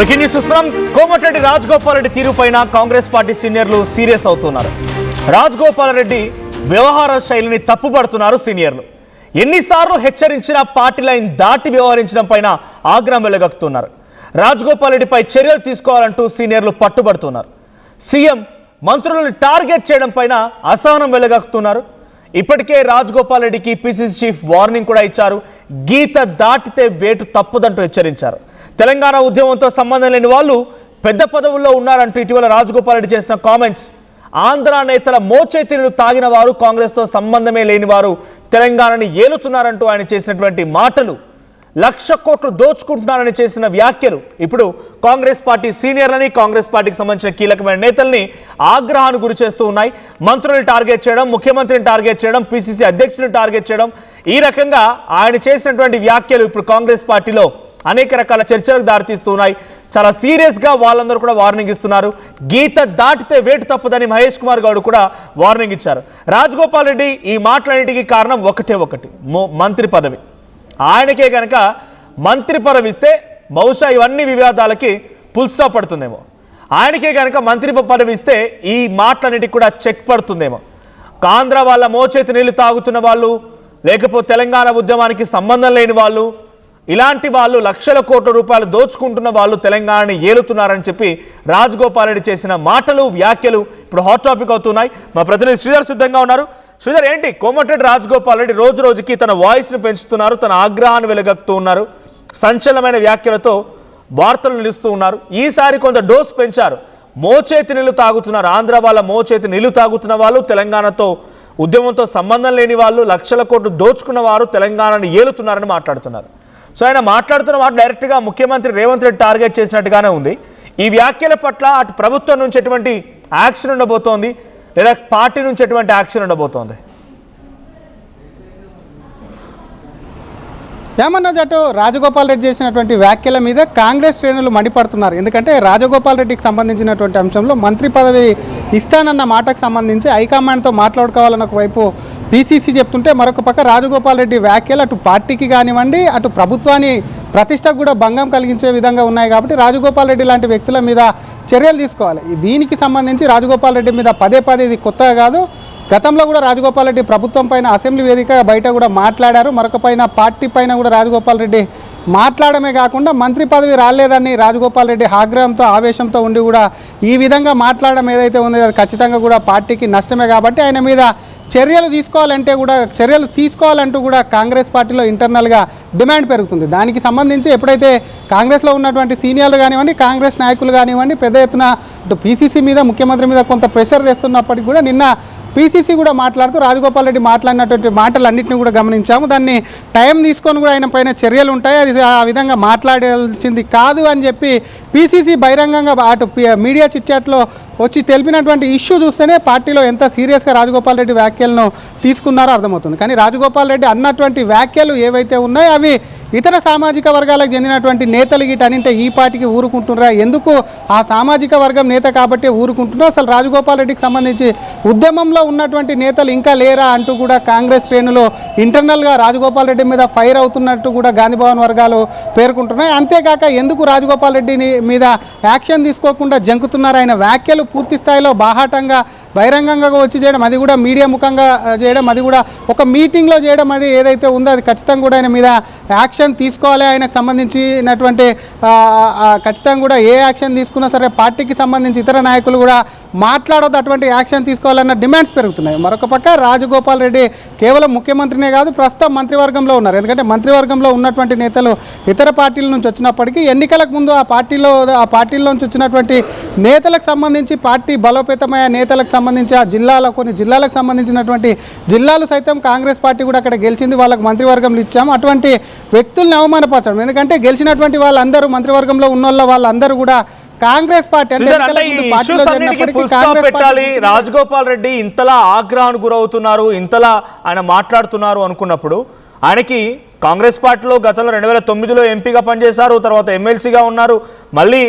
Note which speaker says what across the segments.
Speaker 1: Breaking news చూస్తున్నాం. Komatireddy Rajagopal Reddy తీరుపైన Congress party సీనియర్లు serious అవుతున్నారు. రాజగోపాల్ రెడ్డి వ్యవహార శైలిని తప్పుపడుతున్నారు సీనియర్లు. ఎన్నిసార్లు హెచ్చరించినా పార్టీ లైన్ దాటి వ్యవహరించడం పైన ఆగ్రహం వెలగక్కుతున్నారు. రాజగోపాల్ రెడ్డిపై చర్యలు తీసుకోవాలంటూ సీనియర్లు పట్టుబడుతున్నారు. సీఎం మంత్రులను టార్గెట్ చేయడం పైన అసహనం వెలగక్కుతున్నారు. ఇప్పటికే రాజగోపాల్ రెడ్డికి పిసిసి చీఫ్ వార్నింగ్ కూడా ఇచ్చారు. గీత దాటితే వేటు తప్పదంటూ హెచ్చరించారు. తెలంగాణ ఉద్యమంతో సంబంధం లేని వాళ్ళు పెద్ద పదవుల్లో ఉన్నారంటూ ఇటీవల రాజగోపాల్ రెడ్డి చేసిన కామెంట్స్, ఆంధ్ర నేతల మోచేతిని తాగిన వారు, కాంగ్రెస్తో సంబంధమే లేని వారు తెలంగాణని ఏలుతున్నారంటూ ఆయన చేసినటువంటి మాటలు, 1,00,000 కోట్లు దోచుకుంటున్నారని చేసిన వ్యాఖ్యలు ఇప్పుడు కాంగ్రెస్ పార్టీ సీనియర్లని, కాంగ్రెస్ పార్టీకి సంబంధించిన కీలకమైన నేతల్ని ఆగ్రహానికి గురి చేస్తూ ఉన్నాయి. మంత్రులను టార్గెట్ చేయడం, ముఖ్యమంత్రిని టార్గెట్ చేయడం, పిసిసి అధ్యక్షుడిని టార్గెట్ చేయడం, ఈ రకంగా ఆయన చేసినటువంటి వ్యాఖ్యలు ఇప్పుడు కాంగ్రెస్ పార్టీలో అనేక రకాల చర్చలకు దారితీస్తున్నాయి. చాలా సీరియస్గా వాళ్ళందరూ కూడా వార్నింగ్ ఇస్తున్నారు. గీత దాటితే వేటు తప్పదని మహేష్ కుమార్ గౌడ్ కూడా వార్నింగ్ ఇచ్చారు. రాజగోపాల్ రెడ్డి ఈ మాటలన్నిటికీ కారణం ఒకటి, మంత్రి పదవి. ఆయనకే కనుక మంత్రి పదవి ఇస్తే బహుశా ఇవన్నీ వివాదాలకి ఫుల్ స్టాప్ పడుతుందేమో. ఆయనకే కనుక మంత్రి పదవి ఇస్తే ఈ మాటలన్నిటికి కూడా చెక్ పడుతుందేమో. ఆంధ్ర వాళ్ళ మోచేతి నీళ్లు తాగుతున్న వాళ్ళు, లేకపోతే తెలంగాణ ఉద్యమానికి సంబంధం లేని వాళ్ళు, ఇలాంటి వాళ్ళు 1,00,000 కోట్ల రూపాయలు దోచుకుంటున్న వాళ్ళు తెలంగాణని ఏలుతున్నారని చెప్పి రాజగోపాల్ రెడ్డి చేసిన మాటలు, వ్యాఖ్యలు ఇప్పుడు హాట్ టాపిక్ అవుతున్నాయి. మా ప్రతినిధి శ్రీధర్ సిద్ధంగా ఉన్నారు. శ్రీధర్, ఏంటి కోమటిరెడ్డి రాజగోపాల్ రెడ్డి రోజు రోజుకి తన వాయిస్ని పెంచుతున్నారు, తన ఆగ్రహాన్ని వెలుగక్కుతూ ఉన్నారు, సంచలనమైన వ్యాఖ్యలతో వార్తలు నిలుస్తూ ఉన్నారు. ఈసారి కొంత డోస్ పెంచారు. మోచేతి నీళ్లు తాగుతున్నారు, ఆంధ్ర వాళ్ళ మోచేతి నీళ్లు తాగుతున్న వాళ్ళు, తెలంగాణతో ఉద్యమంతో సంబంధం లేని వాళ్ళు, 1,00,000 కోట్లు దోచుకున్న వారు తెలంగాణని ఏలుతున్నారని మాట్లాడుతున్నారు. సో ఆయన మాట్లాడుతున్న మాట డైరెక్ట్గా ముఖ్యమంత్రి రేవంత్ రెడ్డి టార్గెట్ చేసినట్టుగానే ఉంది. ఈ వ్యాఖ్యల పట్ల అటు ప్రభుత్వం నుంచి ఎటువంటి యాక్షన్ ఉండబోతోంది, లేదా పార్టీ నుంచి ఎటువంటి యాక్షన్ ఉండబోతోంది?
Speaker 2: ఏమన్నా జట్టు రాజగోపాల్ రెడ్డి చేసినటువంటి వ్యాఖ్యల మీద కాంగ్రెస్ శ్రేణులు మండిపడుతున్నారు. ఎందుకంటే రాజగోపాల్ రెడ్డికి సంబంధించినటువంటి అంశంలో మంత్రి పదవి ఇస్తానన్న మాటకు సంబంధించి హైకమాండ్తో మాట్లాడుకోవాలని ఒకవైపు పిసిసి చెప్తుంటే, మరొక పక్క రాజగోపాల్ రెడ్డి వ్యాఖ్యలు అటు పార్టీకి కానివ్వండి, అటు ప్రభుత్వాన్ని ప్రతిష్టకు కూడా భంగం కలిగించే విధంగా ఉన్నాయి. కాబట్టి రాజగోపాల్ రెడ్డి లాంటి వ్యక్తుల మీద చర్యలు తీసుకోవాలి. దీనికి సంబంధించి రాజగోపాల్ రెడ్డి మీద పదే ఇది కొత్తగా కాదు. గతంలో కూడా రాజగోపాల్ రెడ్డి ప్రభుత్వం పైన అసెంబ్లీ వేదిక బయట కూడా మాట్లాడారు. మరొక పైన పార్టీ పైన కూడా రాజగోపాల్ రెడ్డి మాట్లాడమే కాకుండా మంత్రి పదవి రాలేదని రాజగోపాల్ రెడ్డి ఆగ్రహంతో, ఆవేశంతో ఉండి కూడా ఈ విధంగా మాట్లాడడం ఏదైతే ఉందో అది ఖచ్చితంగా కూడా పార్టీకి నష్టమే. కాబట్టి ఆయన మీద చర్యలు తీసుకోవాలంటూ కూడా కాంగ్రెస్ పార్టీలో ఇంటర్నల్గా డిమాండ్ పెరుగుతుంది. దానికి సంబంధించి ఎప్పుడైతే కాంగ్రెస్లో ఉన్నటువంటి సీనియర్లు కానివ్వండి, కాంగ్రెస్ నాయకులు కానివ్వండి పెద్ద ఎత్తున ఇటు పిసిసి మీద, ముఖ్యమంత్రి మీద కొంత ప్రెషర్ తెస్తున్నప్పటికీ కూడా నిన్న పిసిసి కూడా మాట్లాడుతూ రాజగోపాల్ రెడ్డి మాట్లాడినటువంటి మాటలన్నింటినీ కూడా గమనించాము. దాన్ని టైం తీసుకొని కూడా ఆయన పైన చర్యలు ఉంటాయి, అది ఆ విధంగా మాట్లాడాల్సింది కాదు అని చెప్పి పిసిసి బహిరంగంగా అటు మీడియా చిట్చాట్లో వచ్చి తెలిపినటువంటి ఇష్యూ చూస్తేనే పార్టీలో ఎంత సీరియస్గా రాజగోపాల్ రెడ్డి వ్యాఖ్యలను తీసుకున్నారో అర్థమవుతుంది. కానీ రాజగోపాల్ రెడ్డి అన్నటువంటి వ్యాఖ్యలు ఏవైతే ఉన్నాయో అవి ఇతర సామాజిక వర్గాలకు చెందినటువంటి నేతలు గిటనింటే ఈ పార్టీకి ఊరుకుంటున్నారా? ఎందుకు ఆ సామాజిక వర్గం నేత కాబట్టి ఊరుకుంటున్నారు? అసలు రాజగోపాల్ రెడ్డికి సంబంధించి ఉద్యమంలో ఉన్నటువంటి నేతలు ఇంకా లేరా అంటూ కూడా కాంగ్రెస్ శ్రేణులు ఇంటర్నల్గా రాజగోపాల్ రెడ్డి మీద ఫైర్ అవుతున్నట్టు కూడా గాంధీభవన్ వర్గాలు పేర్కొంటున్నాయి. అంతేకాక ఎందుకు రాజగోపాల్ రెడ్డిని మీద యాక్షన్ తీసుకోకుండా జంకుతున్నారు? ఆయన వ్యాఖ్యలు పూర్తి స్థాయిలో బాహాటంగా బహిరంగంగా వచ్చి చేయడం, అది కూడా మీడియా ముఖంగా చేయడం, అది కూడా ఒక మీటింగ్లో చేయడం, అది ఏదైతే ఉందో అది ఖచ్చితంగా కూడా ఆయన మీద యాక్షన్ తీసుకోవాలి. ఆయనకు సంబంధించినటువంటి ఖచ్చితంగా కూడా ఏ యాక్షన్ తీసుకున్నా సరే పార్టీకి సంబంధించి ఇతర నాయకులు కూడా మాట్లాడొద్దు, అటువంటి యాక్షన్ తీసుకోవాలన్న డిమాండ్స్ పెరుగుతున్నాయి. మరొక పక్క రాజగోపాల్ రెడ్డి కేవలం ముఖ్యమంత్రినే కాదు, ప్రస్తుతం మంత్రివర్గంలో ఉన్నారు. ఎందుకంటే మంత్రివర్గంలో ఉన్నటువంటి నేతలు ఇతర పార్టీల నుంచి వచ్చినప్పటికీ ఎన్నికలకు ముందు ఆ పార్టీలో నుంచి వచ్చినటువంటి నేతలకు సంబంధించి, పార్టీ బలోపేతమయ్యే నేతలకు సంబంధించి ఆ కొన్ని జిల్లాలకు సంబంధించినటువంటి జిల్లాలు సైతం కాంగ్రెస్ పార్టీ కూడా అక్కడ గెలిచింది, వాళ్ళకు మంత్రివర్గంలో ఇచ్చాము. అటువంటి వ్యక్తుల్ని అవమానపరచడం, ఎందుకంటే గెలిచినటువంటి వాళ్ళందరూ మంత్రివర్గంలో ఉన్న వాళ్ళందరూ కూడా కాంగ్రెస్ పార్టీ
Speaker 1: పెట్టాలి. రాజగోపాల్ రెడ్డి ఇంతలా ఆగ్రహానికి గురవుతున్నారు, ఇంతలా ఆయన మాట్లాడుతున్నారు అనుకున్నప్పుడు ఆయనకి కాంగ్రెస్ పార్టీలో గతంలో 2009లో ఎంపీగా పనిచేశారు, తర్వాత ఎమ్మెల్సీగా ఉన్నారు, మళ్ళీ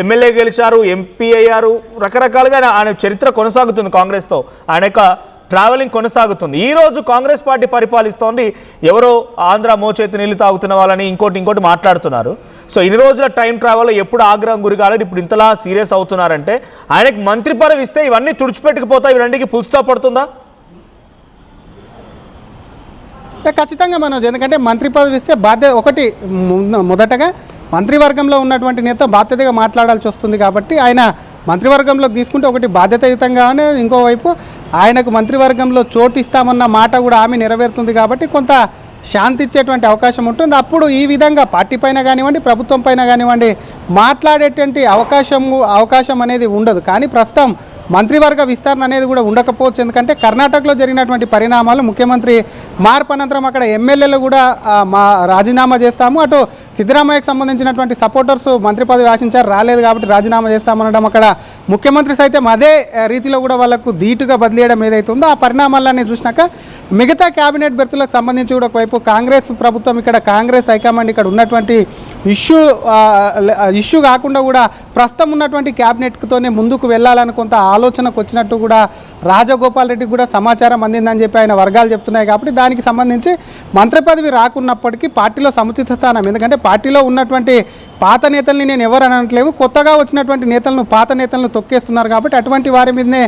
Speaker 1: ఎమ్మెల్యే గెలిచారు, ఎంపీ అయ్యారు, రకరకాలుగా ఆయన చరిత్ర కొనసాగుతుంది కాంగ్రెస్తో, ఆయన యొక్క ట్రావెలింగ్ కొనసాగుతుంది. ఈరోజు కాంగ్రెస్ పార్టీ పరిపాలిస్తోంది, ఎవరో ఆంధ్ర మోచేతి నీళ్లు తాగుతున్న వాళ్ళని ఇంకోటి మాట్లాడుతున్నారు. సో ఇన్ని రోజుల టైం ట్రావెల్ ఎప్పుడు ఆగ్రహం గురి కాలేదు, ఇప్పుడు ఇంతలా సీరియస్ అవుతున్నారంటే ఆయనకి మంత్రి పదవి ఇస్తే ఇవన్నీ తుడిచిపెట్టుకుపోతాయి, ఇవి రెండుకి పులుస్తా పడుతుందా?
Speaker 2: ఖచ్చితంగా మనోజ్, ఎందుకంటే మంత్రి పదవి ఇస్తే బాధ్యత ఒకటి మొదటగా మంత్రివర్గంలో ఉన్నటువంటి నేత బాధ్యతగా మాట్లాడాల్సి వస్తుంది. కాబట్టి ఆయన మంత్రివర్గంలోకి తీసుకుంటే ఒకటి బాధ్యతాయుతంగానే, ఇంకోవైపు ఆయనకు మంత్రివర్గంలో చోటు ఇస్తామన్న మాట కూడా ఆమె నెరవేరుతుంది. కాబట్టి కొంత శాంతి ఇచ్చేటువంటి అవకాశం ఉంటుంది. అప్పుడు ఈ విధంగా పార్టీ పైన కానివ్వండి, ప్రభుత్వం పైన కానివ్వండి మాట్లాడేటువంటి అవకాశం అనేది ఉండదు. కానీ ప్రస్తుతం మంత్రివర్గ విస్తరణ అనేది కూడా ఉండకపోవచ్చు. ఎందుకంటే కర్ణాటకలో జరిగినటువంటి పరిణామాలు, ముఖ్యమంత్రి మార్పు అనంతరం అక్కడ ఎమ్మెల్యేలు కూడా రాజీనామా చేస్తాము, అటు సిద్ధరామయ్యకు సంబంధించినటువంటి సపోర్టర్స్ మంత్రి పదవి ఆశించారు, రాలేదు కాబట్టి రాజీనామా చేస్తామనడం, అక్కడ ముఖ్యమంత్రి సైతం అదే రీతిలో కూడా వాళ్ళకు ధీటుగా బదిలీయడం ఏదైతే ఉందో ఆ పరిణామాలన్నీ చూసినాక మిగతా క్యాబినెట్ బెర్తులకు సంబంధించి కూడా ఒకవైపు కాంగ్రెస్ ప్రభుత్వం, ఇక్కడ కాంగ్రెస్ హైకమాండ్ ఇక్కడ ఉన్నటువంటి ఇష్యూ కాకుండా కూడా ప్రస్తుతం ఉన్నటువంటి క్యాబినెట్తోనే ముందుకు వెళ్ళాలని కొంత ఆలోచనకు వచ్చినట్టు కూడా రాజగోపాల్ రెడ్డికి కూడా సమాచారం అందిందని చెప్పి ఆయన వర్గాలు చెప్తున్నాయి. కాబట్టి దానికి సంబంధించి మంత్రి పదవి రాకున్నప్పటికీ పార్టీలో సముచిత స్థానం, ఎందుకంటే పార్టీలో ఉన్నటువంటి పాత నేతల్ని నేను ఎవరు అనట్లేదు, కొత్తగా వచ్చినటువంటి నేతలను, పాత నేతలను తొక్కేస్తున్నారు. కాబట్టి అటువంటి వారి మీదనే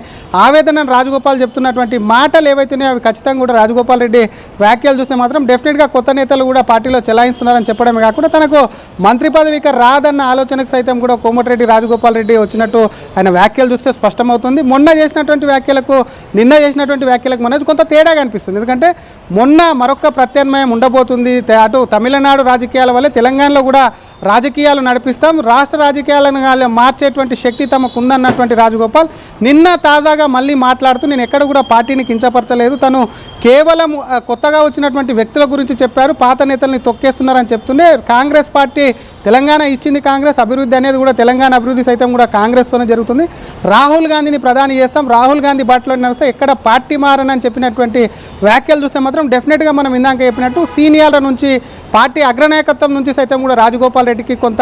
Speaker 2: ఆవేదనను రాజగోపాల్ చెప్తున్నటువంటి మాటలు ఏవైతున్నాయో అవి ఖచ్చితంగా కూడా రాజగోపాల్ రెడ్డి వ్యాఖ్యలు చూస్తే మాత్రం డెఫినెట్గా కొత్త నేతలు కూడా పార్టీలో చెలాయిస్తున్నారని చెప్పడమే కాకుండా తనకు మంత్రి పదవి ఇక రాదన్న ఆలోచనకు సైతం కూడా కోమటిరెడ్డి రాజగోపాల్ రెడ్డి వచ్చినట్టు ఆయన వ్యాఖ్యలు చూస్తే స్పష్టమవుతుంది. మొన్న చేసినటువంటి వ్యాఖ్యలకు, నిన్న చేసినటువంటి వ్యాఖ్యలకు మనకు కొంత తేడా కనిపిస్తుంది. ఎందుకంటే మొన్న మరొక ప్రత్యామ్నాయం ఉండబోతుంది, అటు తమిళనాడు రాజకీయాల వల్లే తెలంగాణలో కూడా రాజకీయాలు నడిపిస్తాం, రాష్ట్ర రాజకీయాలను మార్చేటువంటి శక్తి తమకు ఉందన్నటువంటి రాజగోపాల్ నిన్న తాజాగా మళ్ళీ మాట్లాడుతూ నేను ఎక్కడ కూడా పార్టీని కించపరచలేదు, తను కేవలం కొత్తగా వచ్చినటువంటి వ్యక్తుల గురించి చెప్పారు, పాత నేతల్ని తొక్కేస్తున్నారని చెప్తుండే కాంగ్రెస్ పార్టీ తెలంగాణ ఇచ్చింది, కాంగ్రెస్ అభివృద్ధి అనేది కూడా తెలంగాణ అభివృద్ధి సైతం కూడా కాంగ్రెస్తోనే జరుగుతుంది, రాహుల్ గాంధీని ప్రధాని చేస్తాం, రాహుల్ గాంధీ బాటలో నడిస్తే ఎక్కడ పార్టీ మారనని చెప్పినటువంటి వ్యాఖ్యలు చూస్తే మాత్రం డెఫినెట్గా మనం ఇందాక చెప్పినట్టు సీనియర్ల నుంచి, పార్టీ అగ్రనాయకత్వం నుంచి సైతం కూడా రాజగోపాల్ రెడ్డికి కొంత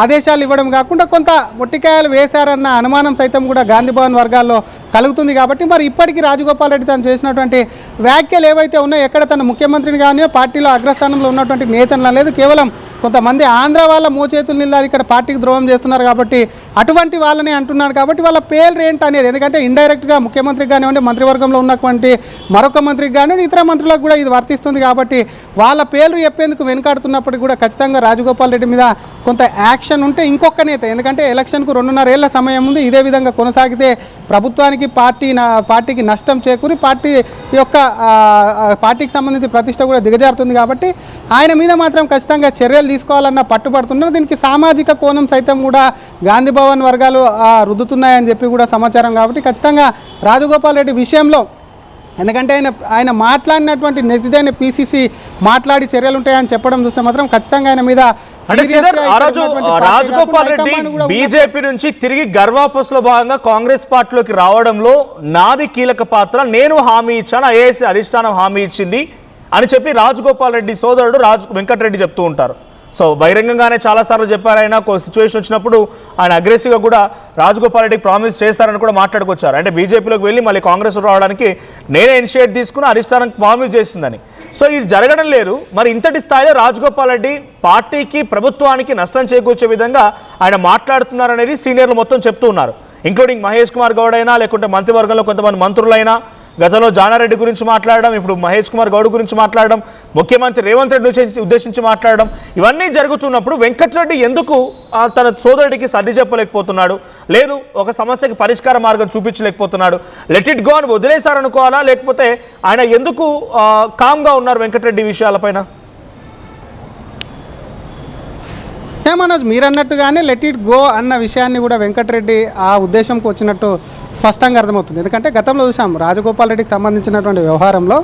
Speaker 2: ఆదేశాలు ఇవ్వడం కాకుండా కొంత మొట్టికాయలు వేశారన్న అనుమానం సైతం కూడా గాంధీ భవన్ వర్గాల్లో కలుగుతుంది. కాబట్టి మరి ఇప్పటికీ రాజగోపాల్ రెడ్డి తను చేసినటువంటి వ్యాఖ్యలు ఏవైతే ఉన్నాయో ఎక్కడ తన ముఖ్యమంత్రిని కానీ పార్టీలో అగ్రస్థానంలో ఉన్నటువంటి నేతలు లేదు, కేవలం కొంతమంది ఆంధ్ర వాళ్ళ మోచేతులు నిల్లాలి ఇక్కడ పార్టీకి ద్రోహం చేస్తున్నారు కాబట్టి అటువంటి వాళ్ళని అంటున్నాడు. కాబట్టి వాళ్ళ పేర్లు ఏంటి అనేది, ఎందుకంటే ఇండైరెక్ట్గా ముఖ్యమంత్రికి కానివ్వండి, మంత్రివర్గంలో ఉన్నటువంటి మరొక మంత్రికి కానివ్వండి, ఇతర మంత్రులకు కూడా ఇది వర్తిస్తుంది. కాబట్టి వాళ్ళ పేర్లు చెప్పేందుకు వెనుకాడుతున్నప్పటికీ కూడా ఖచ్చితంగా రాజగోపాల్ రెడ్డి మీద కొంత యాక్షన్ ఉంటే ఇంకొక నేత, ఎందుకంటే ఎలక్షన్కు 2.5 ఏళ్ల సమయం ఉంది, ఇదే విధంగా కొనసాగితే ప్రభుత్వానికి పార్టీకి నష్టం చేకూరి పార్టీకి సంబంధించి ప్రతిష్ట కూడా దిగజారుతుంది. కాబట్టి ఆయన మీద మాత్రం ఖచ్చితంగా చర్యలు తీసుకోవాలన్న పట్టుబడుతున్నారు. దీనికి సామాజిక కోణం సైతం కూడా గాంధీ భవన్ వర్గాలు రుద్దుతున్నాయని చెప్పి కూడా సమాచారం. కాబట్టి ఖచ్చితంగా రాజగోపాల్ రెడ్డి విషయంలో, ఎందుకంటే ఆయన మాట్లాడినటువంటి నెక్స్ట్ డేనే పీసీసీ మాట్లాడి చర్యలు ఉంటాయని చెప్పడం చూస్తే మాత్రం ఖచ్చితంగా ఆయన మీద
Speaker 1: రాజగోపాల్ రెడ్డి బీజేపీ నుంచి తిరిగి గర్వాపస్లో భాగంగా కాంగ్రెస్ పార్టీలోకి రావడంలో నాది కీలక పాత్ర, నేను హామీ ఇచ్చాను, ఐఏఎస్ అధిష్టానం హామీ ఇచ్చింది అని చెప్పి రాజగోపాల్ రెడ్డి సోదరుడు వెంకటరెడ్డి చెప్తూ ఉంటారు. సో బహిరంగంగానే చాలాసార్లు చెప్పారు, ఆయన ఒక సిచ్యువేషన్ వచ్చినప్పుడు ఆయన అగ్రెసివ్గా కూడా రాజగోపాల్ రెడ్డి ప్రామిస్ చేశారని కూడా మాట్లాడుకొచ్చారు. అంటే బీజేపీలోకి వెళ్ళి మళ్ళీ కాంగ్రెస్ రావడానికి నేనే ఇనిషియేట్ తీసుకుని అధిష్టానం ప్రామిస్ చేసిందని. సో ఇది జరగడం లేదు. మరి ఇంతటి స్థాయిలో రాజగోపాల్ రెడ్డి పార్టీకి, ప్రభుత్వానికి నష్టం చేకూర్చే విధంగా ఆయన మాట్లాడుతున్నారనేది సీనియర్లు మొత్తం చెప్తూ ఉన్నారు, ఇంక్లూడింగ్ మహేష్ కుమార్ గౌడ్ అయినా, లేకుంటే మంత్రివర్గంలో కొంతమంది మంత్రులైనా, గతంలో జానారెడ్డి గురించి మాట్లాడడం, ఇప్పుడు మహేష్ కుమార్ గౌడ్ గురించి మాట్లాడడం, ముఖ్యమంత్రి రేవంత్ రెడ్డి ఉద్దేశించి మాట్లాడడం, ఇవన్నీ జరుగుతున్నప్పుడు వెంకటరెడ్డి ఎందుకు తన సోదరుడికి సర్ది చెప్పలేకపోతున్నాడు, లేదు ఒక సమస్యకి పరిష్కార మార్గం చూపించలేకపోతున్నాడు, లెట్ ఇట్ గో అని వదిలేశారనుకోవాలా, లేకపోతే ఆయన ఎందుకు కామ్గా ఉన్నారు వెంకటరెడ్డి విషయాలపైన?
Speaker 2: మనోజ్ మీరు అన్నట్టుగానే లెట్ ఇట్ గో అన్న విషయాన్ని కూడా వెంకటరెడ్డి ఆ ఉద్దేశంకి వచ్చినట్టు స్పష్టంగా అర్థమవుతుంది. ఎందుకంటే గతంలో చూసాం రాజగోపాల్ రెడ్డికి సంబంధించినటువంటి వ్యవహారంలో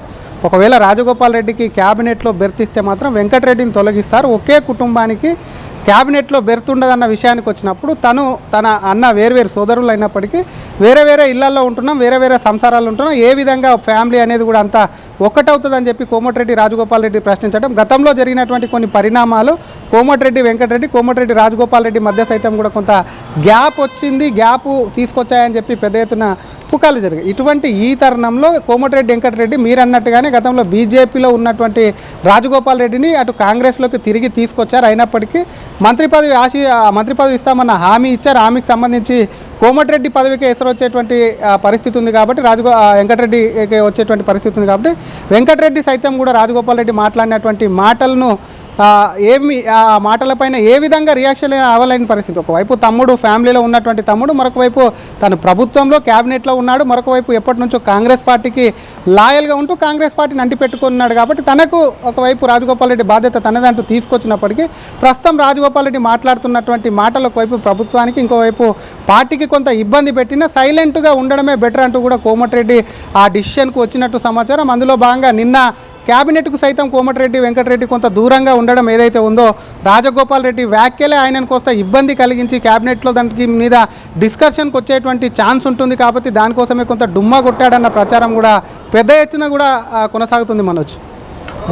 Speaker 2: ఒకవేళ రాజగోపాల్ రెడ్డికి క్యాబినెట్లో బెర్తిస్తే మాత్రం వెంకటరెడ్డిని తొలగిస్తారు, ఒకే కుటుంబానికి క్యాబినెట్లో బెర్తుండదన్న విషయానికి వచ్చినప్పుడు తన అన్న వేరువేరు సోదరులు అయినప్పటికీ వేరే ఇళ్లలో ఉంటున్నాం, వేరే సంసారాలు ఉంటున్నాం, ఏ విధంగా ఫ్యామిలీ అనేది కూడా అంతా ఒక్కటవుతుందని చెప్పి కోమటిరెడ్డి రాజగోపాల్ రెడ్డి ప్రశ్నించడం, గతంలో జరిగినటువంటి కొన్ని పరిణామాలు కోమటిరెడ్డి రాజగోపాల్ రెడ్డి మధ్య సైతం కూడా కొంత గ్యాప్ వచ్చింది, గ్యాప్ తీసుకొచ్చాయని చెప్పి పెద్ద ఎత్తున పుకాలు జరిగాయి. ఇటువంటి ఈ తరుణంలో కోమటిరెడ్డి వెంకటరెడ్డి మీరు అన్నట్టుగానే గతంలో బీజేపీలో ఉన్నటువంటి రాజగోపాల్ రెడ్డిని అటు కాంగ్రెస్లోకి తిరిగి తీసుకొచ్చారు. అయినప్పటికీ మంత్రి పదవి ఇస్తామన్న హామీ ఇచ్చారు. హామీకి సంబంధించి కోమటిరెడ్డి పదవికి ఎసరు వచ్చేటువంటి పరిస్థితి ఉంది కాబట్టి వెంకటరెడ్డికి వచ్చేటువంటి పరిస్థితి ఉంది కాబట్టి వెంకటరెడ్డి సైతం కూడా రాజగోపాల్ రెడ్డి మాట్లాడినటువంటి మాటలను ఆ మాటలపైన ఏ విధంగా రియాక్షన్ అవ్వలేని పరిస్థితి. ఒకవైపు తమ్ముడు, ఫ్యామిలీలో ఉన్నటువంటి తమ్ముడు, మరొకవైపు తను ప్రభుత్వంలో క్యాబినెట్లో ఉన్నాడు, మరొకవైపు ఎప్పటి నుంచో కాంగ్రెస్ పార్టీకి లాయల్గా ఉంటూ కాంగ్రెస్ పార్టీని అంటిపెట్టుకున్నాడు కాబట్టి తనకు ఒకవైపు రాజగోపాల్ రెడ్డి బాధ్యత తనదంటూ తీసుకొచ్చినప్పటికీ ప్రస్తుతం రాజగోపాల్ రెడ్డి మాట్లాడుతున్నటువంటి మాటలు ఒకవైపు ప్రభుత్వానికి, ఇంకోవైపు పార్టీకి కొంత ఇబ్బంది పెట్టినా సైలెంట్గా ఉండడమే బెటర్ అంటూ కూడా కోమటిరెడ్డి ఆ డిసిషన్కు వచ్చినట్టు సమాచారం. అందులో భాగంగా నిన్న క్యాబినెట్కు సైతం కోమటిరెడ్డి వెంకటరెడ్డి కొంత దూరంగా ఉండడం ఏదైతే ఉందో రాజగోపాల్ రెడ్డి వ్యాఖ్యలే ఆయనను కొంత ఇబ్బంది కలిగించి క్యాబినెట్లో దానికి మీద డిస్కషన్కి వచ్చేటువంటి ఛాన్స్ ఉంటుంది కాబట్టి దానికోసమే కొంత డుమ్మా కొట్టాడన్న ప్రచారం కూడా పెద్ద ఎత్తున కూడా కొనసాగుతుంది. Manoj.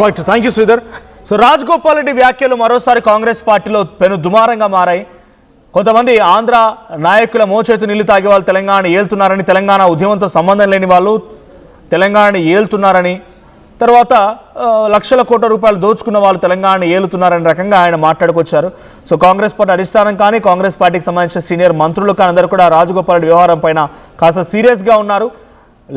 Speaker 1: Right, thank you Sridhar. So Rajagopal Reddy వ్యాఖ్యలు మరోసారి కాంగ్రెస్ పార్టీలో పెను దుమారంగా మారాయి. కొంతమంది ఆంధ్ర నాయకుల మోచేతు నీళ్లు తాగే వాళ్ళు తెలంగాణ ఏలుతున్నారని, తెలంగాణ ఉద్యమంతో సంబంధం లేని వాళ్ళు తెలంగాణని ఏలుతున్నారని, తర్వాత లక్షల కోట్ల రూపాయలు దోచుకున్న వాళ్ళు తెలంగాణ ఏలుతున్నారనే రకంగా ఆయన మాట్లాడుకొచ్చారు. సో కాంగ్రెస్ పార్టీ అధిష్టానం కానీ, కాంగ్రెస్ పార్టీకి సంబంధించిన సీనియర్ మంత్రులు కానీ అందరూ కూడా రాజగోపాల్ రెడ్డి వ్యవహారం పైన కాస్త సీరియస్గా ఉన్నారు.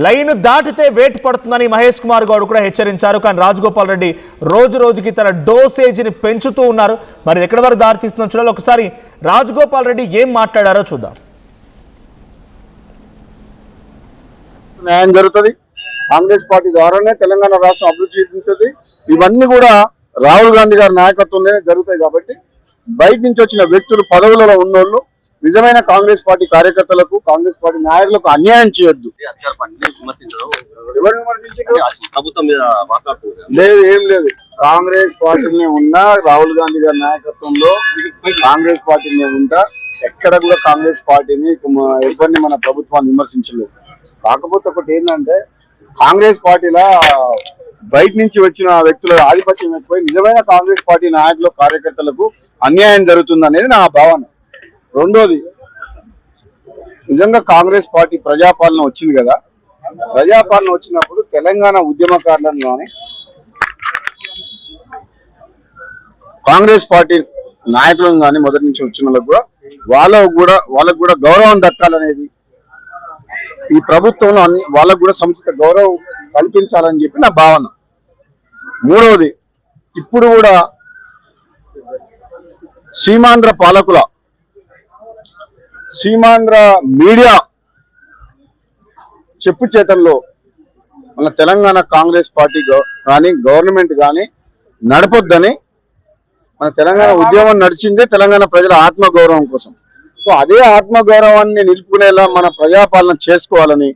Speaker 1: లైన్ దాటితే వేటు పడుతుందని మహేష్ కుమార్ గౌడ్ కూడా హెచ్చరించారు. కానీ రాజగోపాల్ రెడ్డి రోజు రోజుకి తన డోసేజ్ని పెంచుతూ ఉన్నారు. మరి ఎక్కడి వరకు దారితీస్తుందో చూడాలి. ఒకసారి రాజగోపాల్ రెడ్డి ఏం మాట్లాడారో చూద్దాం.
Speaker 3: న్యాయం జరుగుతుంది, కాంగ్రెస్ పార్టీ ద్వారానే తెలంగాణ రాష్ట్రం అభివృద్ధి చెందుతుంది. ఇవన్నీ కూడా రాహుల్ గాంధీ గారి నాయకత్వంలోనే జరుగుతాయి కాబట్టి బయట నుంచి వచ్చిన వ్యక్తులు, పదవులలో ఉన్నోళ్ళు నిజమైన కాంగ్రెస్ పార్టీ కార్యకర్తలకు, కాంగ్రెస్ పార్టీ నాయకులకు అన్యాయం చేయొద్దు. లేదు, ఏం లేదు. కాంగ్రెస్ పార్టీనే ఉన్నా, రాహుల్ గాంధీ గారి నాయకత్వంలో కాంగ్రెస్ పార్టీనే ఉంటా. ఎక్కడ కూడా కాంగ్రెస్ పార్టీని ఎవరిని మన ప్రభుత్వాన్ని విమర్శించలేదు. కాకపోతే ఒకటి ఏంటంటే కాంగ్రెస్ పార్టీలో బయట నుంచి వచ్చిన వ్యక్తుల ఆధిపత్యం ఎక్కువై నిజమైన కాంగ్రెస్ పార్టీ నాయకులు, కార్యకర్తలకు అన్యాయం జరుగుతుంది అనేది నా భావన. రెండోది, నిజంగా కాంగ్రెస్ పార్టీ ప్రజాపాలన వచ్చింది కదా, ప్రజాపాలన వచ్చినప్పుడు తెలంగాణ ఉద్యమకారులను కానీ కాంగ్రెస్ పార్టీ నాయకులను కానీ మొదటి నుంచి వచ్చిన వాళ్ళకు కూడా గౌరవం దక్కాలనేది, ఈ ప్రభుత్వంలో వాళ్ళకు కూడా సముచిత గౌరవం కల్పించాలని చెప్పి నా భావన. మూడవది, ఇప్పుడు కూడా సీమాంధ్ర పాలకుల, సీమాంధ్ర మీడియా చెప్పు చేతల్లో మన తెలంగాణ కాంగ్రెస్ పార్టీ కానీ గవర్నమెంట్ కానీ నడపొద్దని, మన తెలంగాణ ఉద్యమం నడిచిందే తెలంగాణ ప్రజల ఆత్మగౌరవం కోసం. సో అదే ఆత్మగౌరవాన్ని నిలుపుకునేలా మన ప్రజాపాలన చేసుకోవాలని,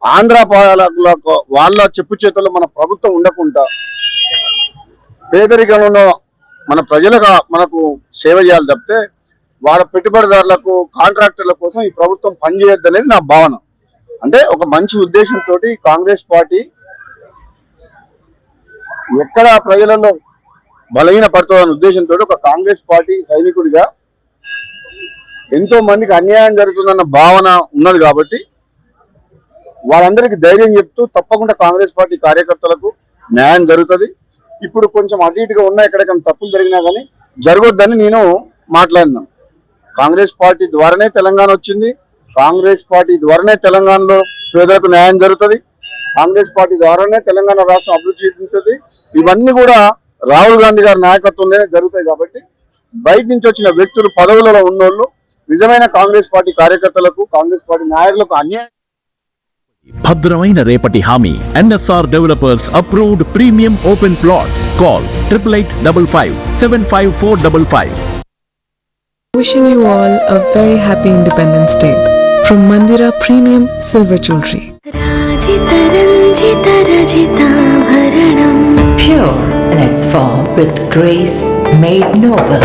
Speaker 3: ఆంధ్ర పాలకులకు వాళ్ళ చెప్పు చేతుల్లో మన ప్రభుత్వం ఉండకుండా పేదరికంలో మన ప్రజలకు మనకు సేవ చేయాలి తప్పితే వాళ్ళ పెట్టుబడిదారులకు, కాంట్రాక్టర్ల కోసం ఈ ప్రభుత్వం పనిచేయొద్దు అనేది నా భావన. అంటే ఒక మంచి ఉద్దేశంతో కాంగ్రెస్ పార్టీ ఎక్కడ ప్రజలలో బలహీన పడుతుందనే ఉద్దేశంతో ఒక కాంగ్రెస్ పార్టీ సైనికుడిగా ఎంతో మందికి అన్యాయం జరుగుతుందన్న భావన ఉన్నది కాబట్టి వాళ్ళందరికీ ధైర్యం చెప్తూ తప్పకుండా కాంగ్రెస్ పార్టీ కార్యకర్తలకు న్యాయం జరుగుతుంది. ఇప్పుడు కొంచెం అటు ఇటుగా ఉన్నా, ఎక్కడికైనా తప్పులు జరిగినా కానీ జరగొద్దని నేను మాట్లాడినాను. కాంగ్రెస్ పార్టీ ద్వారానే తెలంగాణ వచ్చింది, కాంగ్రెస్ పార్టీ ద్వారానే తెలంగాణలో పేదలకు న్యాయం జరుగుతుంది, కాంగ్రెస్ పార్టీ ద్వారానే తెలంగాణ రాష్ట్రం అభివృద్ధి చెందుతుంది. ఇవన్నీ కూడా రాహుల్ గాంధీ గారి నాయకత్వంలోనే జరుగుతాయి కాబట్టి బయట నుంచి వచ్చిన వ్యక్తులు, పదవులలో ఉన్నోళ్ళు నిజమైన కాంగ్రెస్ పార్టీ కార్యకర్తలకు, కాంగ్రెస్ పార్టీ నాయకులకు అన్యాయం.
Speaker 4: భద్రమైన రేపటి హామీ NSR developers approved premium open plots. Call 8885
Speaker 5: Wishing you all a very happy Independence Day from Mandira Premium Silver Jewelry.
Speaker 6: Rajita Ranjita Rajita Bharanam,
Speaker 7: pure in its form with grace made noble.